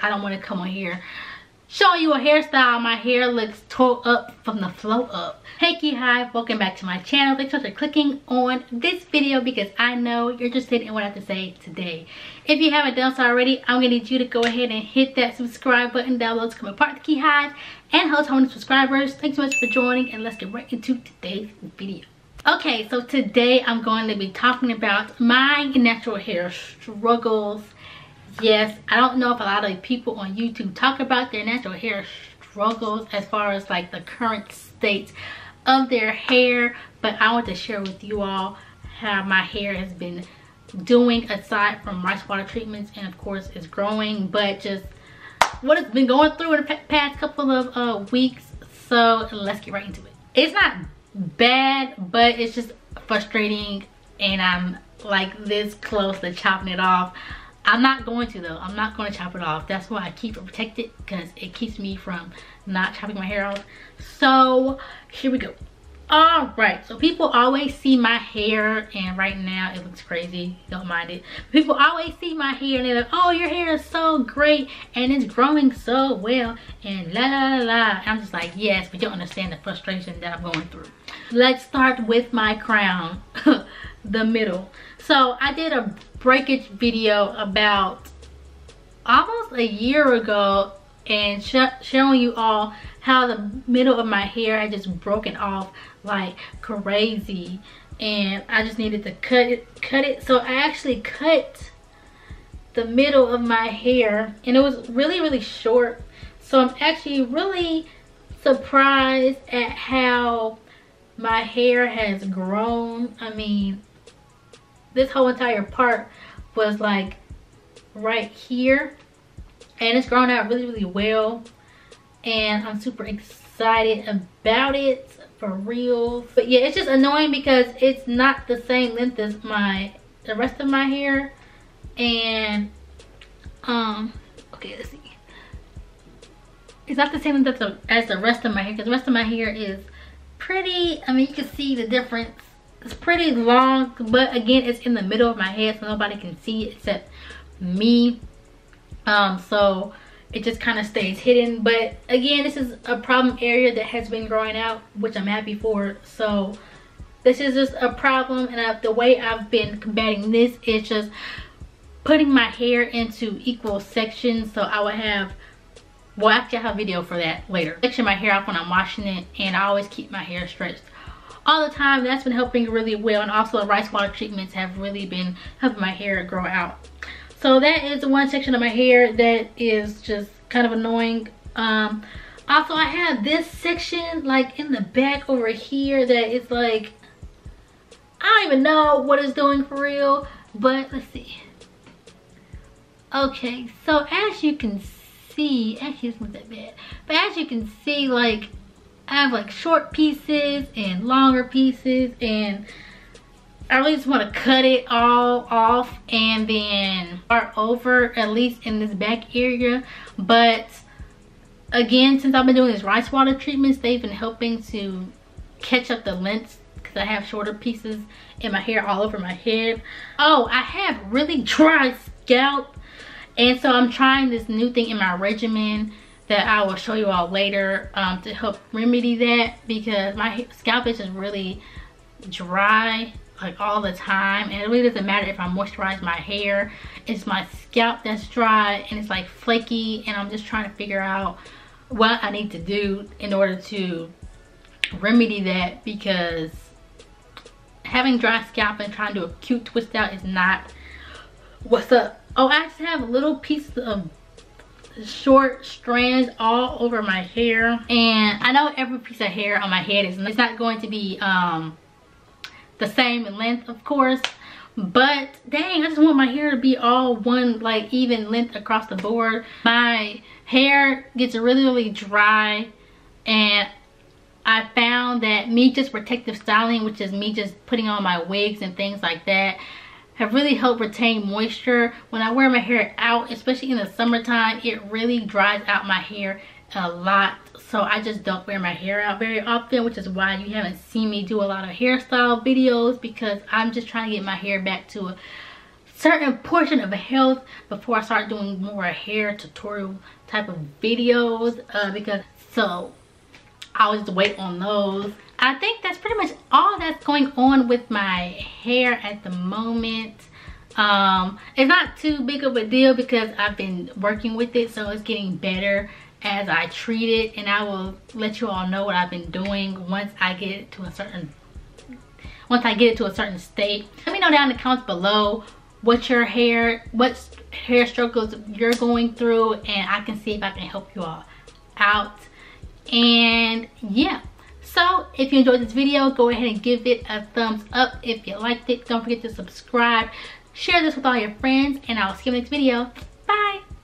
I don't want to come on here showing you a hairstyle. My hair looks tore up from the flow up. Hey KiHiVE, welcome back to my channel. Thanks for clicking on this video because I know you're interested in what I have to say today. If you haven't done so already, I'm gonna need you to go ahead and hit that subscribe button down below to become a part of KiHiVE and hello to all the subscribers. Thanks so much for joining, and let's get right into today's video. Okay, so today I'm going to be talking about my natural hair struggles. Yes, I don't know if a lot of people on YouTube talk about their natural hair struggles as far as like the current state of their hair, but I want to share with you all how my hair has been doing aside from rice water treatments, and of course it's growing, but just what it's been going through in the past couple of weeks. So let's get right into it. It's not bad, but it's just frustrating, and I'm like this close to chopping it off. I'm not going to though. I'm not going to chop it off. That's why I keep it protected, because it keeps me from not chopping my hair off. So here we go. All right, so people always see my hair, and right now it looks crazy. Don't mind it. People always see my hair and they're like, oh, your hair is so great and it's growing so well and la la la la. I'm just like, yes, but you don't understand the frustration that I'm going through. Let's start with my crown. The middle. So I did a breakage video about almost a year ago and showing you all how the middle of my hair had just broken off like crazy, and I just needed to cut it. So I actually cut the middle of my hair, and it was really short. So I'm actually really surprised at how my hair has grown. I mean, this whole entire part was like right here, and it's grown out really well, and I'm super excited about it for real. But yeah, it's just annoying because it's not the same length as the rest of my hair. And okay, let's see, it's not the same length as the rest of my hair, because the rest of my hair is pretty, I mean, you can see the difference. It's pretty long, but again, it's in the middle of my head, so nobody can see it except me. So it just kind of stays hidden. But again, this is a problem area that has been growing out, which I'm happy for. So this is just a problem, and the way I've been combating this is just putting my hair into equal sections. So I would have, well, actually I have a video for that later. Section my hair off when I'm washing it, and I always keep my hair stretched all the time. That's been helping really well, and also the rice water treatments have really been helping my hair grow out. So that is the one section of my hair that is just kind of annoying. Also, I have this section like in the back over here that is like, I don't even know what it's doing for real, but let's see. Okay, so as you can see, actually it's not that bad, but as you can see, like I have like short pieces and longer pieces, and I really just want to cut it all off and then start over, at least in this back area. But again, since I've been doing these rice water treatments, they've been helping to catch up the lengths, because I have shorter pieces in my hair all over my head. Oh, I have really dry scalp, and so I'm trying this new thing in my regimen that I will show you all later to help remedy that, because my scalp is just really dry like all the time, and it really doesn't matter if I moisturize my hair. It's my scalp that's dry and it's like flaky, and I'm just trying to figure out what I need to do in order to remedy that, because having dry scalp and trying to do a cute twist out is not what's up. Oh, I actually have little pieces of short strands all over my hair, and I know every piece of hair on my head is, it's not going to be the same in length, of course, but dang, I just want my hair to be all one like even length across the board. My hair gets really dry, and I found that me just protective styling, which is me just putting on my wigs and things like that, have really helped retain moisture. When I wear my hair out, especially in the summertime, it really dries out my hair a lot. So I just don't wear my hair out very often, which is why you haven't seen me do a lot of hairstyle videos, because I'm just trying to get my hair back to a certain portion of health before I start doing more hair tutorial type of videos, because so I'll just wait on those. I think that's pretty much all that's going on with my hair at the moment. It's not too big of a deal because I've been working with it, so it's getting better as I treat it, and I will let you all know what I've been doing once I get it to a certain state. Let me know down in the comments below what hair struggles you're going through, and I can see if I can help you all out. And yeah, so if you enjoyed this video, go ahead and give it a thumbs up if you liked it. Don't forget to subscribe, share this with all your friends, and I'll see you in the next video. Bye.